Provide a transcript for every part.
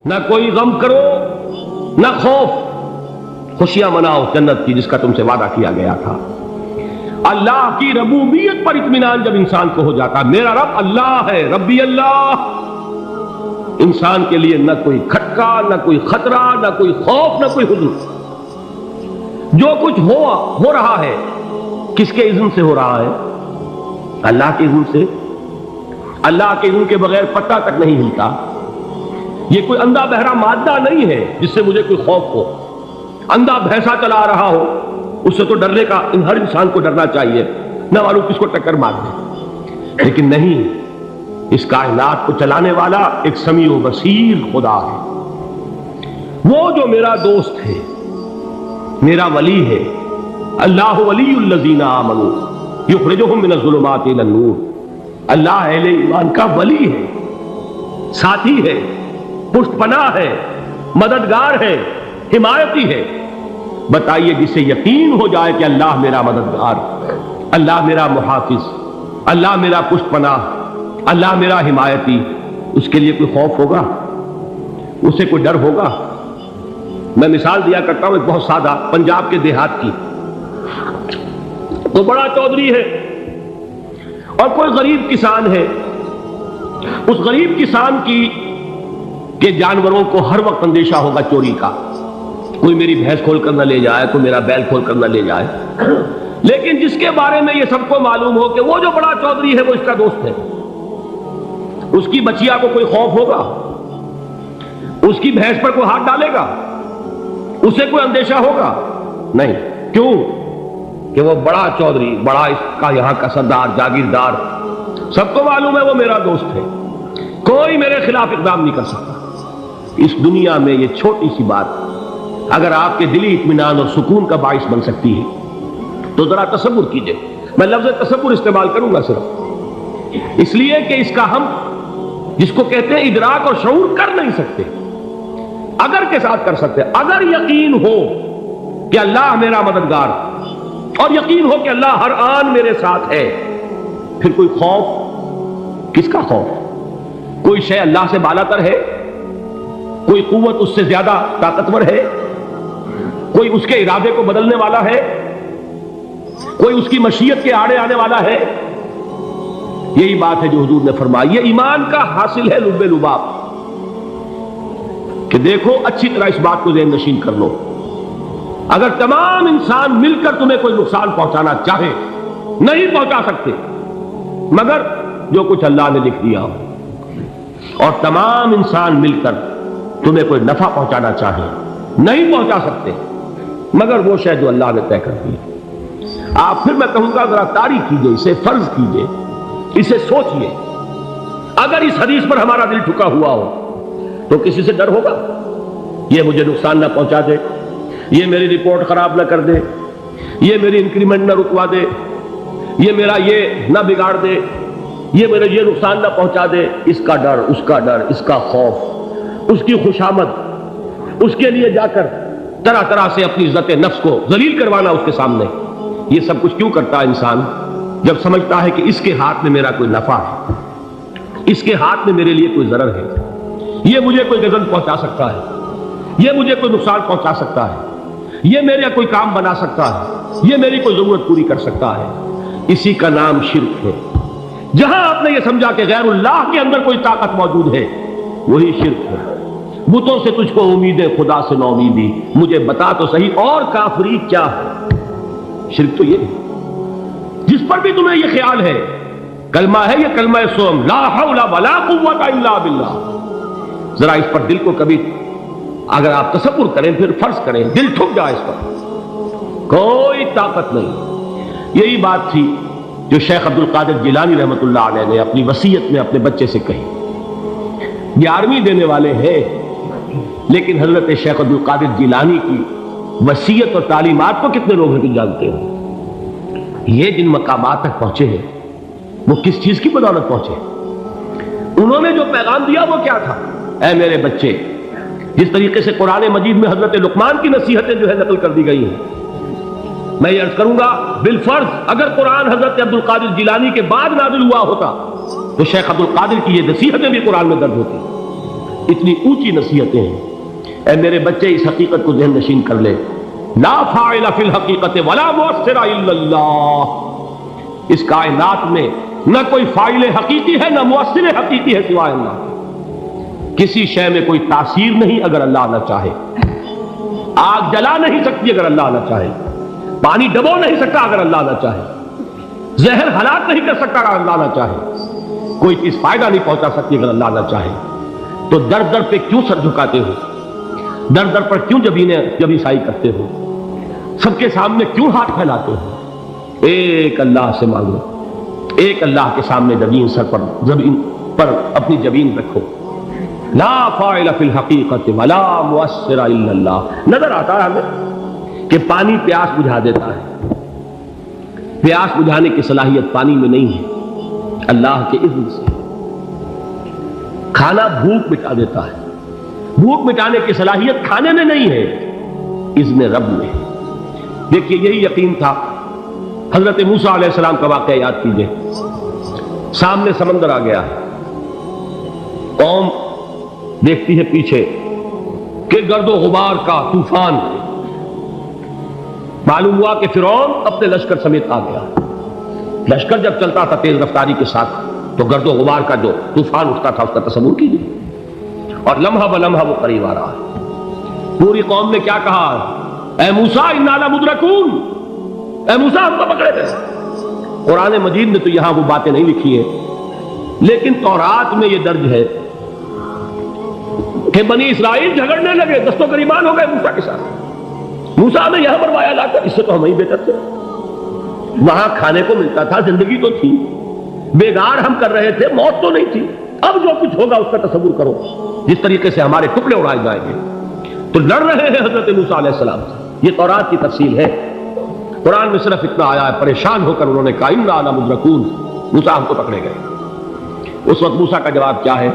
نہ کوئی غم کرو نہ خوف، خوشیاں مناؤ جنت کی جس کا تم سے وعدہ کیا گیا تھا۔ اللہ کی ربوبیت پر اطمینان جب انسان کو ہو جاتا، میرا رب اللہ ہے، ربی اللہ، انسان کے لیے نہ کوئی کھٹکا، نہ کوئی خطرہ، نہ کوئی خوف، نہ کوئی حزن۔ جو کچھ ہو رہا ہے کس کے اذن سے ہو رہا ہے؟ اللہ کے اذن سے۔ اللہ کے اذن کے بغیر پتہ تک نہیں ہلتا۔ یہ کوئی اندھا بہرا مادہ نہیں ہے جس سے مجھے کوئی خوف ہو۔ اندھا بھینسا چلا رہا ہو اس سے تو ڈرنے کا ہر انسان کو ڈرنا چاہیے، نہ معلوم کس کو ٹکر مار دے، لیکن نہیں، اس کائنات کو چلانے والا ایک سمیع و بصیر خدا ہے، وہ جو میرا دوست ہے، میرا ولی ہے۔ اللہ ولی الذین آمنوا یخرجہم من الظلمات الی النور۔ اللہ اہل ایمان کا ولی ہے، ساتھی ہے، پشت پناہ ہے، مددگار ہے، حمایتی ہے۔ بتائیے جسے یقین ہو جائے کہ اللہ میرا مددگار، اللہ میرا محافظ، اللہ میرا پشت پناہ، اللہ میرا حمایتی، اس کے لیے کوئی خوف ہوگا؟ اسے کوئی ڈر ہوگا؟ میں مثال دیا کرتا ہوں ایک بہت سادہ، پنجاب کے دیہات کی۔ وہ بڑا چودھری ہے اور کوئی غریب کسان ہے۔ اس غریب کسان کی کہ جانوروں کو ہر وقت اندیشہ ہوگا چوری کا، کوئی میری بھینس کھول کر نہ لے جائے، کوئی میرا بیل کھول کر نہ لے جائے۔ لیکن جس کے بارے میں یہ سب کو معلوم ہو کہ وہ جو بڑا چودھری ہے وہ اس کا دوست ہے، اس کی بچیا کو کوئی خوف ہوگا؟ اس کی بھینس پر کوئی ہاتھ ڈالے گا؟ اسے کوئی اندیشہ ہوگا؟ نہیں۔ کیوں؟ کہ وہ بڑا چودھری، بڑا اس کا یہاں کا سردار، جاگیردار، سب کو معلوم ہے وہ میرا دوست ہے، کوئی میرے خلاف اقدام نہیں کر سکتا۔ اس دنیا میں یہ چھوٹی سی بات اگر آپ کے دلی اطمینان اور سکون کا باعث بن سکتی ہے تو ذرا تصور کیجئے۔ میں لفظ تصور استعمال کروں گا صرف اس لیے کہ اس کا ہم جس کو کہتے ہیں ادراک اور شعور کر نہیں سکتے، اگر کے ساتھ کر سکتے۔ اگر یقین ہو کہ اللہ میرا مددگار اور یقین ہو کہ اللہ ہر آن میرے ساتھ ہے، پھر کوئی خوف؟ کس کا خوف؟ کوئی شے اللہ سے بالاتر ہے؟ کوئی قوت اس سے زیادہ طاقتور ہے؟ کوئی اس کے ارادے کو بدلنے والا ہے؟ کوئی اس کی مشیت کے آڑے آنے والا ہے؟ یہی بات ہے جو حضور نے فرمائی، یہ ایمان کا حاصل ہے لب لباب، کہ دیکھو اچھی طرح اس بات کو ذہن نشین کر لو، اگر تمام انسان مل کر تمہیں کوئی نقصان پہنچانا چاہے نہیں پہنچا سکتے مگر جو کچھ اللہ نے لکھ دیا ہو، اور تمام انسان مل کر تمہیں کوئی نفع پہنچانا چاہے نہیں پہنچا سکتے مگر وہ شے جو اللہ نے طے کر دی۔ آپ پھر میں کہوں گا ذرا تاریخ کیجئے، اسے فرض کیجئے، اسے سوچئے، اگر اس حدیث پر ہمارا دل ٹھکا ہوا ہو تو کسی سے ڈر ہوگا؟ یہ مجھے نقصان نہ پہنچا دے، یہ میری رپورٹ خراب نہ کر دے، یہ میری انکریمنٹ نہ رکوا دے، یہ میرا یہ نہ بگاڑ دے، یہ میرے یہ نقصان نہ پہنچا دے۔ اس کا ڈر، اس کا ڈر، اس کا خوف، اس کی خوشامد، اس کے لیے جا کر طرح طرح سے اپنی عزت نفس کو ذلیل کروانا اس کے سامنے، یہ سب کچھ کیوں کرتا ہے انسان؟ جب سمجھتا ہے کہ اس کے ہاتھ میں میرا کوئی نفع ہے، اس کے ہاتھ میں میرے لیے کوئی ضرر ہے، یہ مجھے کوئی غضب پہنچا سکتا ہے، یہ مجھے کوئی نقصان پہنچا سکتا ہے، یہ میرا کوئی کام بنا سکتا ہے، یہ میری کوئی ضرورت پوری کر سکتا ہے، اسی کا نام شرک ہے۔ جہاں آپ نے یہ سمجھا کہ غیر اللہ کے اندر کوئی طاقت موجود ہے وہی شرک ہے۔ بتوں سے تجھ کو امید ہے، خدا سے نو امیدی، مجھے بتا تو صحیح اور کافری کیا ہے؟ شرک تو یہ ہے جس پر بھی تمہیں یہ خیال ہے، کلمہ ہے یہ کلمہ سوم، لا حول ولا قوت الا باللہ، ذرا اس پر دل کو کبھی اگر آپ تصور کریں، پھر فرض کریں، دل ٹھک جائے اس پر، کوئی طاقت نہیں۔ یہی بات تھی جو شیخ عبد القادر جیلانی رحمۃ اللہ علیہ نے اپنی وصیت میں اپنے بچے سے کہی۔ 11ویں دینے والے ہیں لیکن حضرت شیخ عبد القادر جیلانی کی وصیت اور تعلیمات کو کتنے لوگ ہیں کہ جانتے ہو؟ یہ جن مقامات تک پہنچے ہیں وہ کس چیز کی بدولت پہنچے؟ انہوں نے جو پیغام دیا وہ کیا تھا؟ اے میرے بچے، جس طریقے سے قرآن مجید میں حضرت لقمان کی نصیحتیں جو ہے نقل کر دی گئی ہیں، میں یہ عرض کروں گا بالفرض اگر قرآن حضرت عبد القادر جیلانی کے بعد نازل ہوا ہوتا تو شیخ عبد القادر کی یہ نصیحتیں بھی قرآن میں درج ہوتی۔ اتنی اونچی نصیحتیں ہیں. اے میرے بچے اس حقیقت کو ذہن نشین کر لے, لا فاعل فی الحقیقت ولا مؤثر الا اللہ. اس کائنات میں نہ کوئی فاعل حقیقی ہے نہ مؤثر حقیقی ہے سوائے اللہ. کسی شے میں کوئی تاثیر نہیں اگر اللہ نہ چاہے. آگ جلا نہیں سکتی اگر اللہ نہ چاہے. پانی ڈبو نہیں سکتا اگر اللہ نہ چاہے. زہر ہلاک نہیں کر سکتا اگر اللہ نہ چاہے. کوئی چیز فائدہ نہیں پہنچا سکتی اگر اللہ نہ چاہے. تو در در پہ کیوں سر جھکاتے ہو؟ در در پر کیوں جبیں سائی کرتے ہو؟ سب کے سامنے کیوں ہاتھ پھیلاتے ہو؟ ایک اللہ سے مانگو, ایک اللہ کے سامنے زمین پر اپنی جبین رکھو. لا فاعل فی الحقیقت ولا مؤثر الا اللہ. نظر آتا ہے ہمیں کہ پانی پیاس بجھا دیتا ہے. پیاس بجھانے کی صلاحیت پانی میں نہیں ہے, اللہ کے اذن سے. کھانا بھوک مٹا دیتا ہے. بھوک مٹانے کی صلاحیت کھانے میں نہیں ہے, اذن رب میں. دیکھیے یہی یقین تھا. حضرت موسیٰ علیہ السلام کا واقعہ یاد کیجئے. سامنے سمندر آ گیا, قوم دیکھتی ہے پیچھے کہ گرد و غبار کا طوفان. معلوم ہوا کہ فرعون اپنے لشکر سمیت آ گیا. لشکر جب چلتا تھا تیز رفتاری کے ساتھ تو گرد و غبار کا جو طوفان اٹھتا تھا اس کا تصور کیجیے. اور لمحہ بلمحہ وہ قریب آ رہا ہے. پوری قوم نے کیا کہا؟ اے موسیٰ انا لمدرکون, اے موسیٰ ہم کو پکڑے گئے. قرآن مجید نے تو یہاں وہ باتیں نہیں لکھی ہیں, لیکن تورات میں یہ درج ہے کہ بنی اسرائیل جھگڑنے لگے, دست و گریبان ہو گئے موسیٰ کے ساتھ. موسیٰ نے یہاں مروایا لا کر, اس سے تو ہم ہی بہتر تھے. وہاں کھانے کو ملتا تھا, زندگی تو تھی, بیگار ہم کر رہے تھے, موت تو نہیں تھی. اب جو کچھ ہوگا اس کا تصور کرو, جس طریقے سے ہمارے ٹکڑے اڑائے جائیں گے. تو لڑ رہے ہیں حضرت موسیٰ علیہ السلام سے. یہ تورات کی تفصیل ہے. قرآن میں صرف اتنا آیا ہے, پریشان ہو کر انہوں نے کہا انا لمدرکون, موسیٰ ہم کو پکڑے گئے. اس وقت موسیٰ کا جواب کیا ہے؟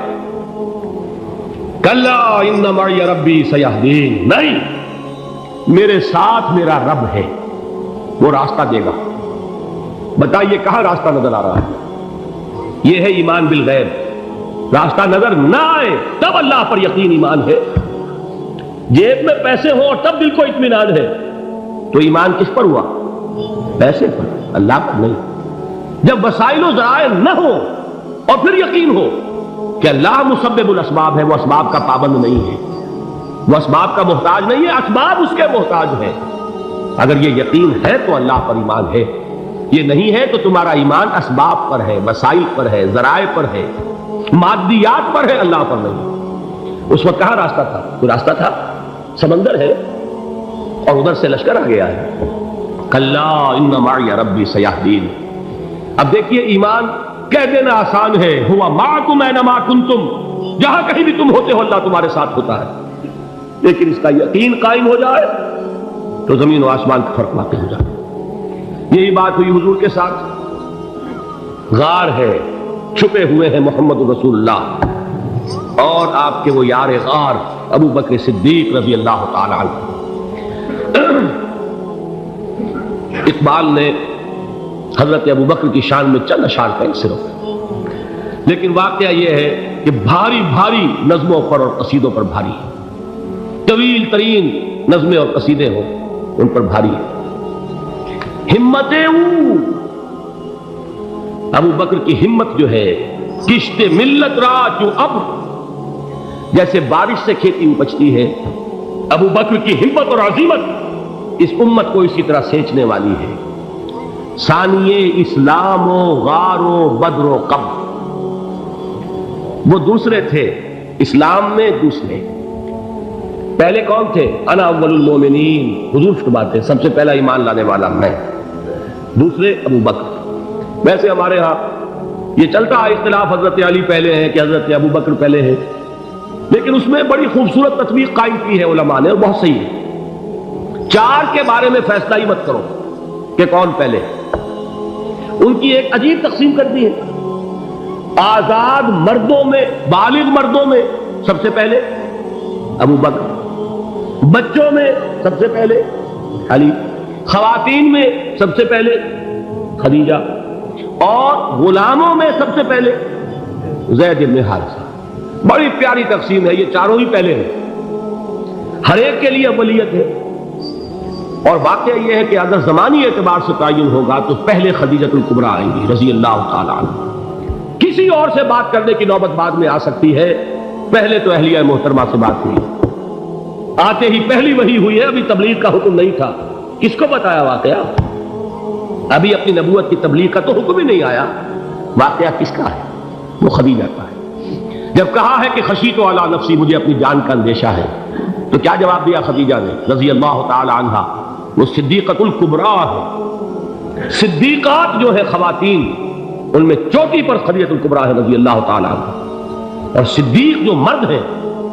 کلا ان معی ربی سیہدین. نہیں, میرے ساتھ میرا رب ہے, وہ راستہ دے گا. بتائیے کہاں راستہ نظر آ رہا ہے؟ یہ ہے ایمان بالغیب. راستہ نظر نہ آئے تب اللہ پر یقین ایمان ہے. جیب میں پیسے ہوں اور تب دل کو اطمینان ہے تو ایمان کس پر ہوا؟ پیسے پر, اللہ پر نہیں. جب وسائل و ذرائع نہ ہو اور پھر یقین ہو کہ اللہ مسبب الاسباب ہے, وہ اسباب کا پابند نہیں ہے, وہ اسباب کا محتاج نہیں ہے, اسباب اس کے محتاج ہیں. اگر یہ یقین ہے تو اللہ پر ایمان ہے. یہ نہیں ہے تو تمہارا ایمان اسباب پر ہے, وسائل پر ہے, ذرائع پر ہے, مادیات پر ہے, اللہ پر نہیں. اس وقت کہاں راستہ تھا؟ کوئی راستہ تھا؟ سمندر ہے اور ادھر سے لشکر آ گیا ہے. کلا ان معی ربی سیہدین. اب دیکھیے ایمان کہہ دینا آسان ہے, ہوا معکم اینما کنتم, جہاں کہیں بھی تم ہوتے ہو اللہ تمہارے ساتھ ہوتا ہے. لیکن اس کا یقین قائم ہو جائے تو زمین و آسمان کا فرق واقع ہو جائے. یہی بات ہوئی حضور کے ساتھ. غار ہے, چھپے ہوئے ہیں محمد رسول اللہ اور آپ کے وہ یار غار ابو بکر صدیق رضی اللہ تعالی عنہ. اقبال نے حضرت ابو بکر کی شان میں چند اشعار کہیں صرف, لیکن واقعہ یہ ہے کہ بھاری بھاری نظموں پر اور قصیدوں پر بھاری ہے. طویل ترین نظمیں اور قصیدے ہوں ان پر بھاری ہے. ہمتیں ابو بکر کی ہمت جو ہے, کشت ملت را جو اب جیسے بارش سے کھیتی اپجتی ہے, ابو بکر کی ہمت اور عظیمت اس امت کو اسی طرح سینچنے والی ہے. ثانیے اسلام و غار و بدر و قبر, وہ دوسرے تھے اسلام میں, دوسرے. پہلے کون تھے؟ انا اول المومنین, حضور فرماتے سب سے پہلا ایمان لانے والا میں. دوسرے ابو بکر. ویسے ہمارے ہاں یہ چلتا ہے اختلاف, حضرت علی پہلے ہیں کہ حضرت ابو بکر پہلے ہیں, لیکن اس میں بڑی خوبصورت تطبیق قائم کی ہے علماء نے, اور بہت صحیح ہے. چار کے بارے میں فیصلہ ہی مت کرو کہ کون پہلے. ان کی ایک عجیب تقسیم کر دی ہے. آزاد مردوں میں, بالغ مردوں میں سب سے پہلے ابو بکر, بچوں میں سب سے پہلے علی, خواتین میں سب سے پہلے خدیجہ, اور غلاموں میں سب سے پہلے زید بن حارثہ. بڑی پیاری تقسیم ہے، یہ چاروں ہی پہلے ہیں، ہر ایک کے لیے اولیت ہے۔ اور واقعہ یہ ہے کہ اگر زمانی اعتبار سے تعین ہوگا تو پہلے خدیجہ الکبریٰ آئیں گی رضی اللہ تعالی عنہ، کسی اور سے بات کرنے کی نوبت بعد میں آ سکتی ہے، پہلے تو اہلیہ محترمہ سے بات ہوئی، آتے ہی پہلی وحی ہوئی ہے، ابھی تبلیغ کا حکم نہیں تھا۔ کس کو بتایا واقعہ؟ ابھی اپنی نبوت کی تبلیغ کا تو حکم ہی نہیں آیا، واقعہ کس کا ہے؟ وہ خدیجہ کا ہے۔ جب کہا ہے کہ خشیت علی نفسی، مجھے اپنی جان کا اندیشہ ہے، تو کیا جواب دیا خدیجہ نے رضی اللہ تعالی عنہا؟ وہ صدیقۃ الکبریٰ ہے، صدیقات جو ہے خواتین ان میں چوٹی پر خدیجہ الکبریٰ ہے رضی اللہ تعالی عنہ، اور صدیق جو مرد ہیں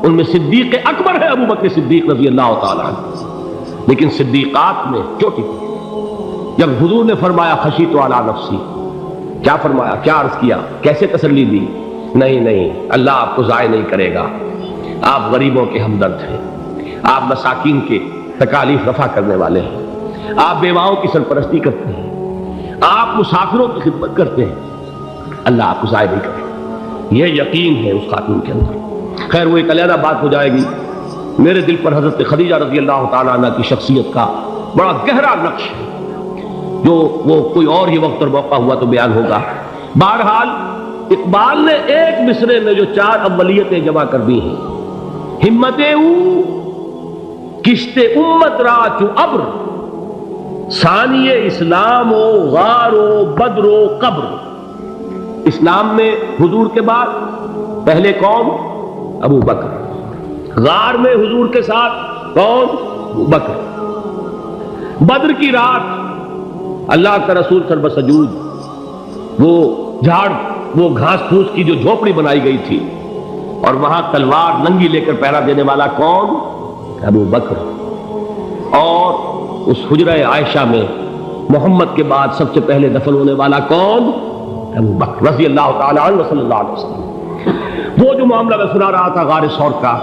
ان میں صدیق اکبر ہے ابو بکر صدیق رضی اللہ تعالی عنہ، لیکن صدیقات میں چوٹی پر۔ جب حضور نے فرمایا خشیت علی نفسی، کیا فرمایا، کیا عرض کیا، کیسے تسلی دی؟ نہیں، اللہ آپ کو ضائع نہیں کرے گا، آپ غریبوں کے ہمدرد ہیں، آپ مساکین کے تکالیف رفع کرنے والے ہیں، آپ بیواؤں کی سرپرستی کرتے ہیں، آپ مسافروں کی خدمت کرتے ہیں، اللہ آپ کو ضائع نہیں کرے گا۔ یہ یقین ہے اس خاتون کے اندر۔ خیر وہ ایک علیحدہ بات ہو جائے گی، میرے دل پر حضرت خدیجہ رضی اللہ تعالیٰ عنہ کی شخصیت کا بڑا گہرا نقش ہے، جو وہ کوئی اور ہی وقت اور موقع ہوا تو بیان ہوگا۔ بہرحال اقبال نے ایک مصرے میں جو 4 اولیتیں جمع کر دی ہیں، ہمت او کشت امت را چو ابر، ثانی اسلام و غار و بدر و قبر۔ اسلام میں حضور کے بعد پہلے کون؟ ابو بکر۔ غار میں حضور کے ساتھ کون؟ ابو بکر۔ بدر کی رات اللہ کا رسول سر بسجود، وہ جھاڑ، وہ گھاس پھوس کی جو جھوپڑی بنائی گئی تھی، اور وہاں تلوار ننگی لے کر پہرا دینے والا کون؟ ابو بکر۔ اور اس حجرہ عائشہ میں محمد کے بعد سب سے پہلے دفن ہونے والا کون؟ ابو بکر رضی اللہ تعالی عنہ صلی اللہ علیہ وسلم۔ وہ جو معاملہ میں سنا رہا تھا غار ثور کا،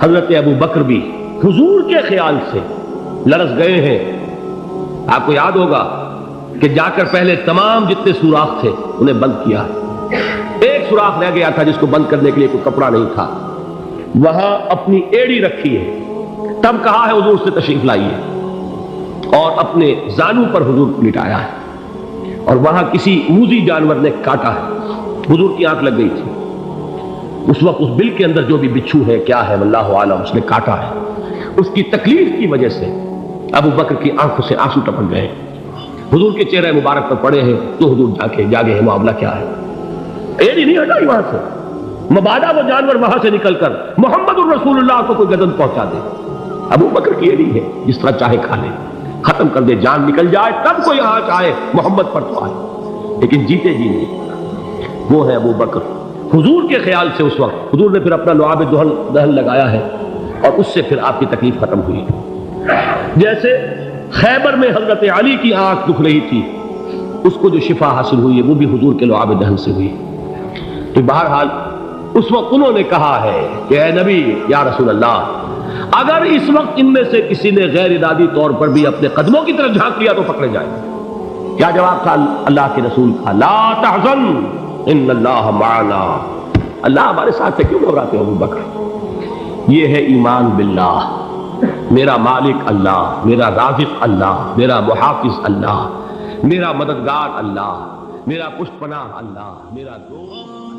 حضرت ابو بکر بھی حضور کے خیال سے لرز گئے ہیں۔ آپ کو یاد ہوگا کہ جا کر پہلے تمام جتنے سوراخ تھے انہیں بند کیا، ایک سوراخ رہ گیا تھا جس کو بند کرنے کے لیے کوئی کپڑا نہیں تھا، وہاں اپنی ایڑی رکھی ہے، تب کہا ہے حضور سے تشریف لائیے، اور اپنے زانو پر حضور کو لٹایا ہے، اور وہاں کسی موذی جانور نے کاٹا ہے، حضور کی آنکھ لگ گئی تھی، اس وقت اس بل کے اندر جو بھی بچھو ہے کیا ہے واللہ عالم، اس نے کاٹا ہے، اس کی تکلیف کی وجہ سے ابو بکر کی آنکھوں سے آنسو ٹپک گئے، حضور کے چہرے مبارک پر پڑے ہیں، تو حضور جاگے ہیں، معاملہ کیا ہے؟ ایڑی نہیں ہٹائی وہاں سے، مبادا وہ جانور وہاں سے نکل کر محمد الرسول اللہ کو کوئی گدن پہنچا دے، ابو بکر کی ایڑی ہے، جس طرح چاہے کھا لے، ختم کر دے، جان نکل جائے تب کوئی آنچ آئے محمد پر تو آئے، لیکن جیتے جی نہیں۔ وہ ہے ابو بکر۔ حضور کے خیال سے اس وقت حضور نے پھر اپنا لعاب دہن لگایا ہے، اور اس سے پھر آپ کی تکلیف ختم ہوئی۔ جیسے خیبر میں حضرت علی کی آنکھ دکھ رہی تھی، اس کو جو شفا حاصل ہوئی ہے وہ بھی حضور کے لعاب دہن سے ہوئی۔ تو بہرحال اس وقت انہوں نے کہا ہے کہ اے نبی یا رسول اللہ، اگر اس وقت ان میں سے کسی نے غیر ارادی طور پر بھی اپنے قدموں کی طرف جھانک لیا تو پکڑے جائیں۔ کیا جواب تھا اللہ کے رسول کا؟ لا تحزن ان اللہ معنا، اللہ ہمارے ساتھ ہے، کیوں گھبراتے ہو ابو بکر؟ یہ ہے ایمان باللہ، میرا مالک اللہ، میرا رازق اللہ، میرا محافظ اللہ، میرا مددگار اللہ، میرا پشت پناہ اللہ، میرا دوست